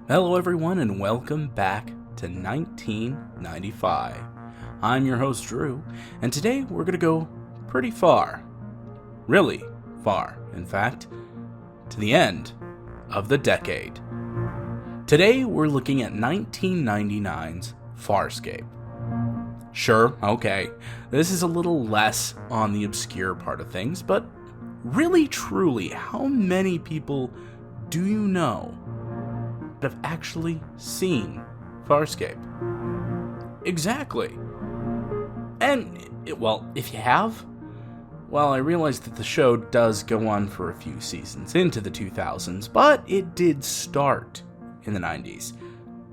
Hello everyone and welcome back to 1995. I'm your host Drew, and today we're going to go pretty far. Really far, in fact, to the end of the decade. Today we're looking at 1999's Farscape. Sure, okay, this is a little less on the obscure part of things, but really truly, how many people do you know have actually seen Farscape? Exactly. And, if you have, I realize that the show does go on for a few seasons into the 2000s, but it did start in the 90s,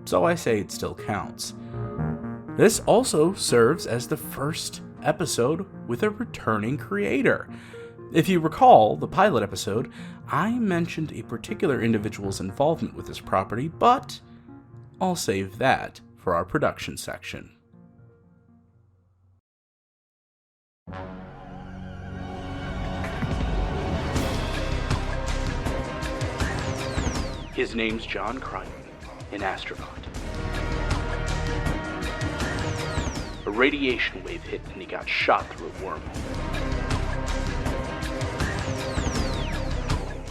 so I say it still counts. This also serves as the first episode with a returning creator. If you recall the pilot episode, I mentioned a particular individual's involvement with this property, but I'll save that for our production section. His name's John Crichton, an astronaut. A radiation wave hit and he got shot through a wormhole.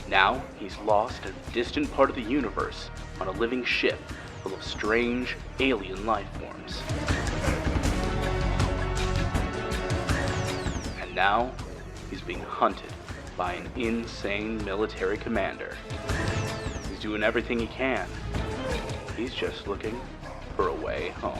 Now, he's lost in a distant part of the universe on a living ship full of strange, alien life forms. And now, he's being hunted by an insane military commander. He's doing everything he can. He's just looking for a way home.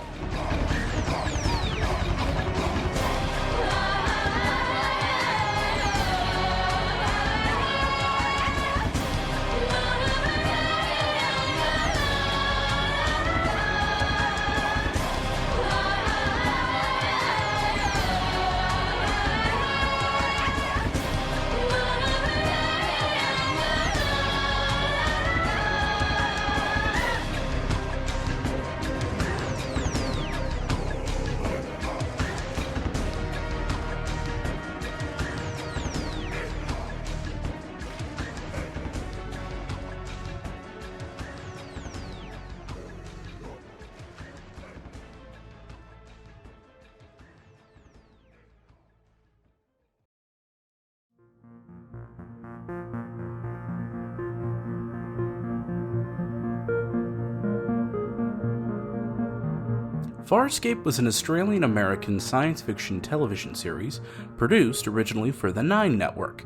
Farscape was an Australian-American science fiction television series produced originally for the 9 Network.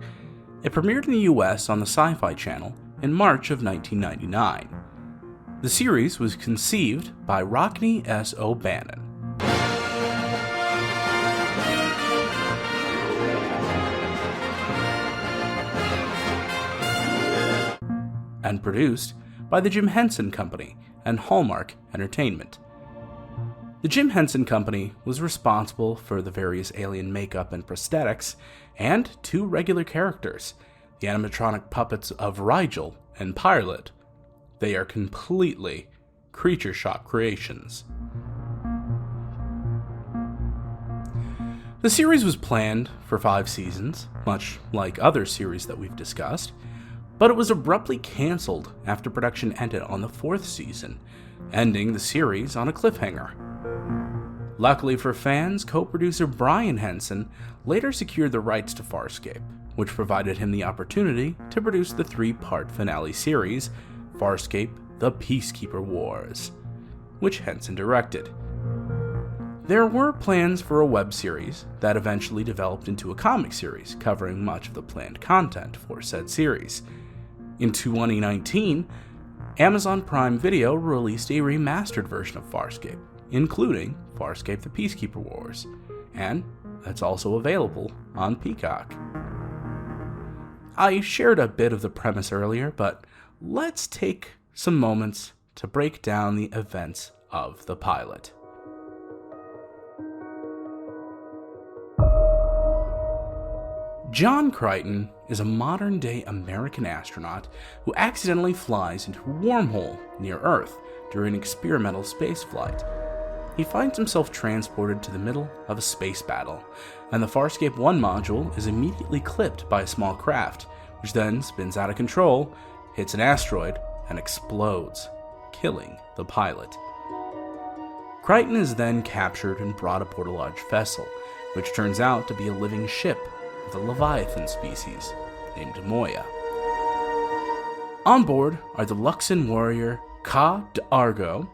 It premiered in the US on the Sci-Fi Channel in March of 1999. The series was conceived by Rockne S. O'Bannon. And produced by the Jim Henson Company and Hallmark Entertainment. The Jim Henson Company was responsible for the various alien makeup and prosthetics, and 2 regular characters, the animatronic puppets of Rigel and Pilot. They are completely Creature Shop creations. The series was planned for 5 seasons, much like other series that we've discussed, but it was abruptly cancelled after production ended on the 4th season, ending the series on a cliffhanger. Luckily for fans, co-producer Brian Henson later secured the rights to Farscape, which provided him the opportunity to produce the 3-part finale series, Farscape: The Peacekeeper Wars, which Henson directed. There were plans for a web series that eventually developed into a comic series covering much of the planned content for said series. In 2019, Amazon Prime Video released a remastered version of Farscape, including Farscape: The Peacekeeper Wars, and that's also available on Peacock. I shared a bit of the premise earlier, but let's take some moments to break down the events of the pilot. John Crichton is a modern-day American astronaut who accidentally flies into a wormhole near Earth during an experimental spaceflight. He finds himself transported to the middle of a space battle, and the Farscape 1 module is immediately clipped by a small craft, which then spins out of control, hits an asteroid, and explodes. killing the pilot. Crichton is then captured and brought aboard a large vessel, which turns out to be a living ship of the Leviathan species, named Moya. On board are the Luxan warrior Ka d'Argo,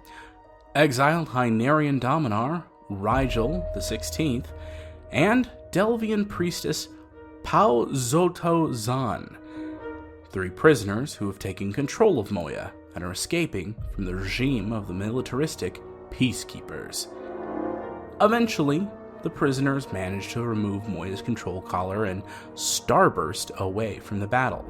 exiled Hynerian dominar Rigel the 16th, and Delvian priestess Pau Zoto Zan, 3 prisoners who have taken control of Moya and are escaping from the regime of the militaristic peacekeepers. Eventually, the prisoners manage to remove Moya's control collar and starburst away from the battle.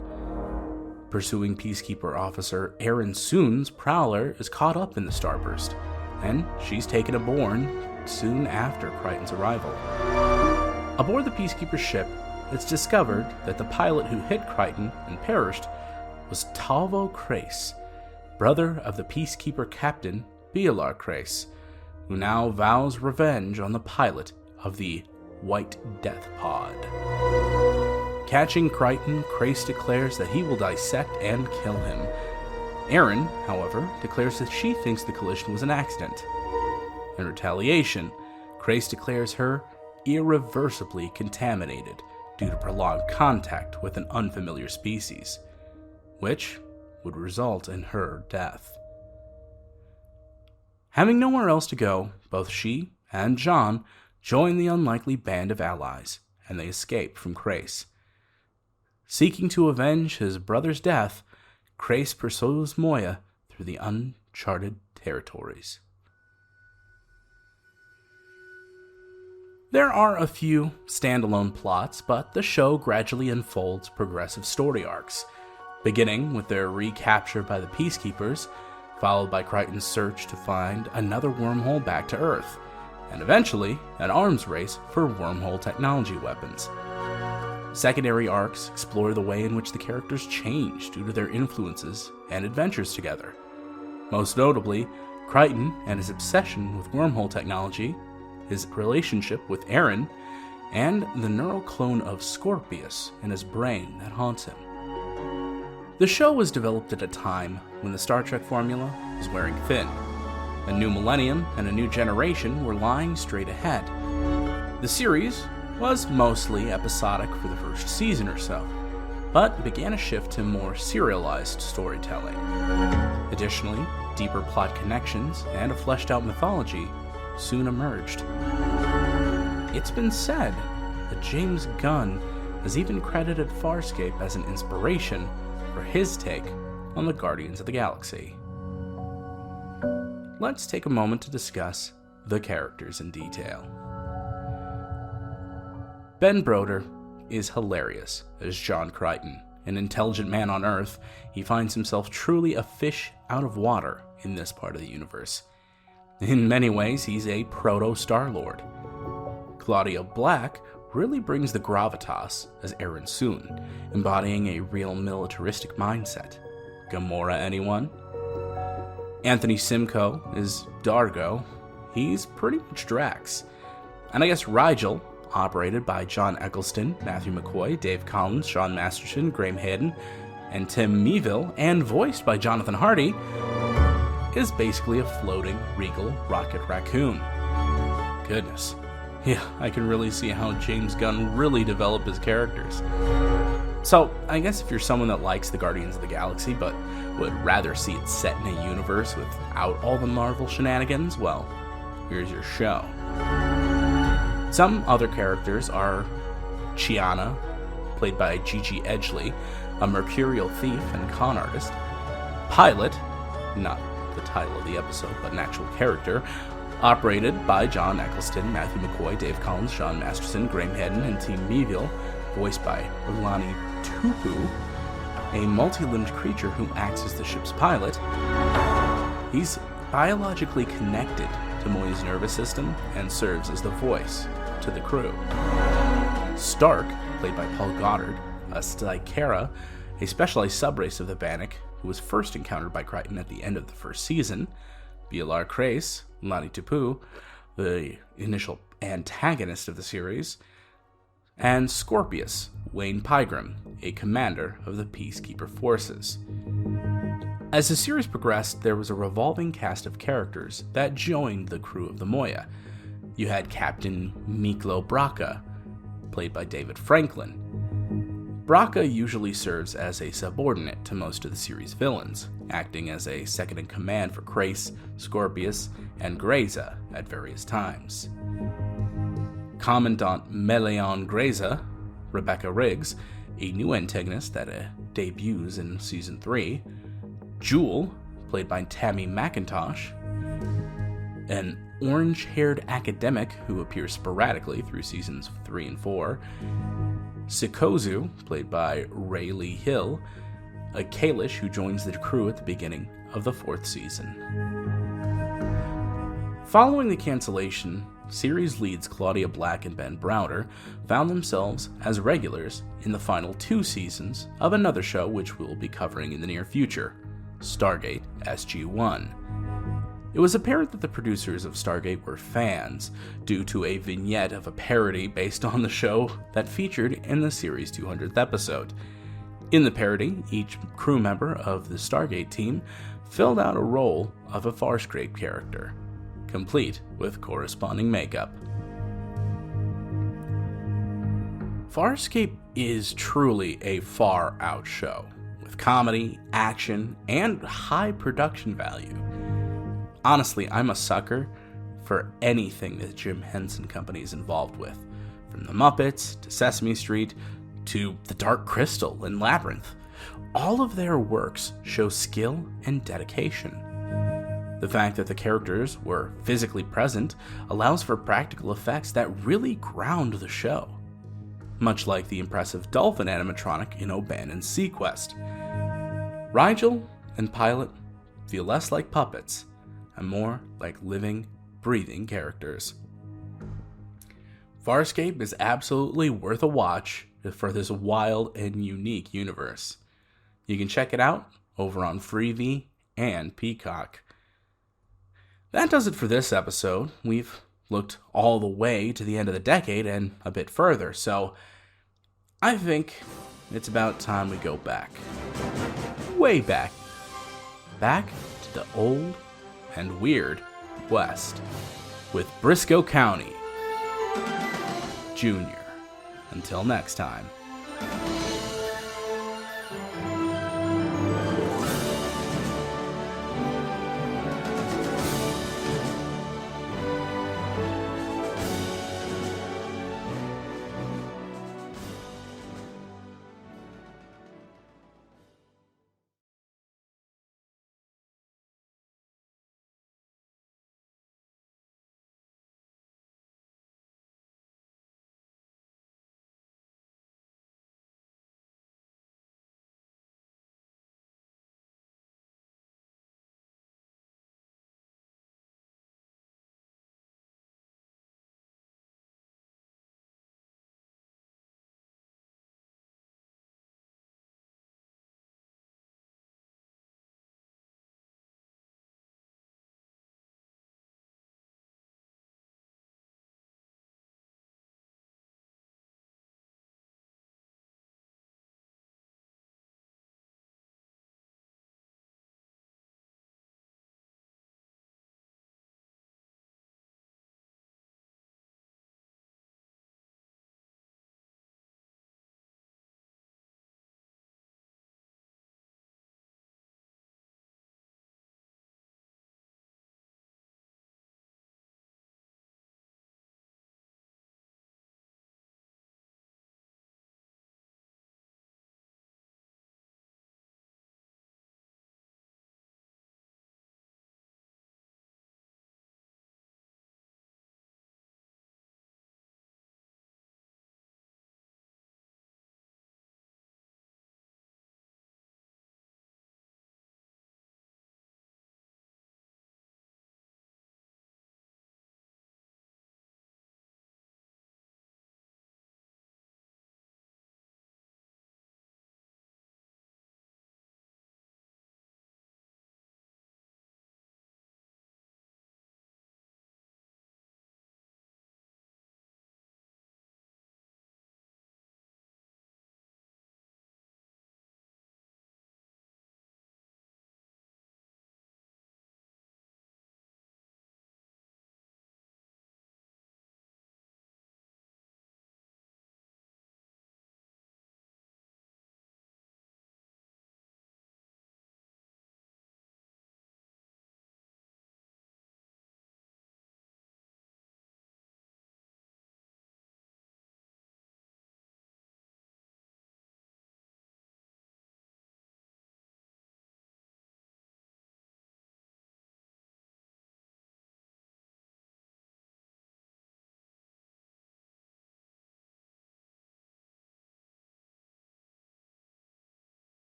Pursuing peacekeeper officer Aaron Soon's prowler is caught up in the starburst, and she's taken aboard soon after Crichton's arrival. Aboard the peacekeeper ship, it's discovered that the pilot who hit Crichton and perished was Talvo Crace, brother of the peacekeeper captain Beelar Crace, who now vows revenge on the pilot of the White Death Pod. Catching Crichton, Crace declares that he will dissect and kill him. Aaron, however, declares that she thinks the collision was an accident. In retaliation, Crace declares her irreversibly contaminated due to prolonged contact with an unfamiliar species, which would result in her death. Having nowhere else to go, both she and John join the unlikely band of allies, and they escape from Crace. Seeking to avenge his brother's death, Crace pursues Moya through the uncharted territories. There are a few standalone plots, but the show gradually unfolds progressive story arcs, beginning with their recapture by the Peacekeepers, followed by Crichton's search to find another wormhole back to Earth, and eventually an arms race for wormhole technology weapons. Secondary arcs explore the way in which the characters change due to their influences and adventures together. Most notably, Crichton and his obsession with wormhole technology, his relationship with Aaron, and the neural clone of Scorpius in his brain that haunts him. The show was developed at a time when the Star Trek formula was wearing thin. A new millennium and a new generation were lying straight ahead. The series was mostly episodic for the first season or so, but began a shift to more serialized storytelling. Additionally, deeper plot connections and a fleshed-out mythology soon emerged. It's been said that James Gunn has even credited Farscape as an inspiration for his take on the Guardians of the Galaxy. Let's take a moment to discuss the characters in detail. Ben Broder is hilarious as John Crichton. An intelligent man on Earth, he finds himself truly a fish out of water in this part of the universe. In many ways, he's a proto-Star-Lord. Claudia Black really brings the gravitas as Aaron Soon, embodying a real militaristic mindset. Gamora, anyone? Anthony Simcoe is Dargo. He's pretty much Drax. And I guess Rigel, operated by John Eccleston, Matthew McCoy, Dave Collins, Sean Masterson, Graham Hayden, and Tim Meeville, and voiced by Jonathan Hardy, is basically a floating, regal rocket raccoon. Goodness. Yeah, I can really see how James Gunn really developed his characters. So, I guess if you're someone that likes the Guardians of the Galaxy, but would rather see it set in a universe without all the Marvel shenanigans, well, here's your show. Some other characters are Chiana, played by Gigi Edgley, a mercurial thief and con artist. Pilot, not the title of the episode, but an actual character, operated by John Eccleston, Matthew McCoy, Dave Collins, Sean Masterson, Graham Hedden, and Tim Meeville, voiced by Ulani Tupu, a multi-limbed creature who acts as the ship's pilot. He's biologically connected to Moya's nervous system and serves as the voice to the crew. Stark, played by Paul Goddard, a Stykera, a specialized subrace of the Bannock, who was first encountered by Crichton at the end of the first season. Beelar Crace, Lani Tupu, the initial antagonist of the series, and Scorpius, Wayne Pygram, a commander of the Peacekeeper forces. As the series progressed, there was a revolving cast of characters that joined the crew of the Moya. You had Captain Miklo Braca, played by David Franklin. Braca usually serves as a subordinate to most of the series' villains, acting as a second-in-command for Krace, Scorpius, and Greza at various times. Commandant Meleon Greza, Rebecca Riggs, a new antagonist that debuts in Season 3, Jewel, played by Tammy McIntosh, an orange-haired academic who appears sporadically through Seasons 3 and 4, Sikozu, played by Rayleigh Hill, a Kalish who joins the crew at the beginning of the 4th season. Following the cancellation, series leads Claudia Black and Ben Browder found themselves as regulars in the final 2 seasons of another show which we'll be covering in the near future, Stargate SG-1. It was apparent that the producers of Stargate were fans, due to a vignette of a parody based on the show that featured in the series' 200th episode. In the parody, each crew member of the Stargate team filled out a role of a Farscape character, complete with corresponding makeup. Farscape is truly a far-out show, with comedy, action, and high production value. Honestly, I'm a sucker for anything that Jim Henson Company is involved with, from The Muppets to Sesame Street to The Dark Crystal and Labyrinth. All of their works show skill and dedication. The fact that the characters were physically present allows for practical effects that really ground the show, much like the impressive dolphin animatronic in O'Bannon's Sequest. Rigel and Pilot feel less like puppets and more like living, breathing characters. Farscape is absolutely worth a watch for this wild and unique universe. You can check it out over on Freevee and Peacock. That does it for this episode. We've looked all the way to the end of the decade and a bit further, so I think it's about time we go back. Way back. Back to the old and weird West with Briscoe County Jr. Until next time.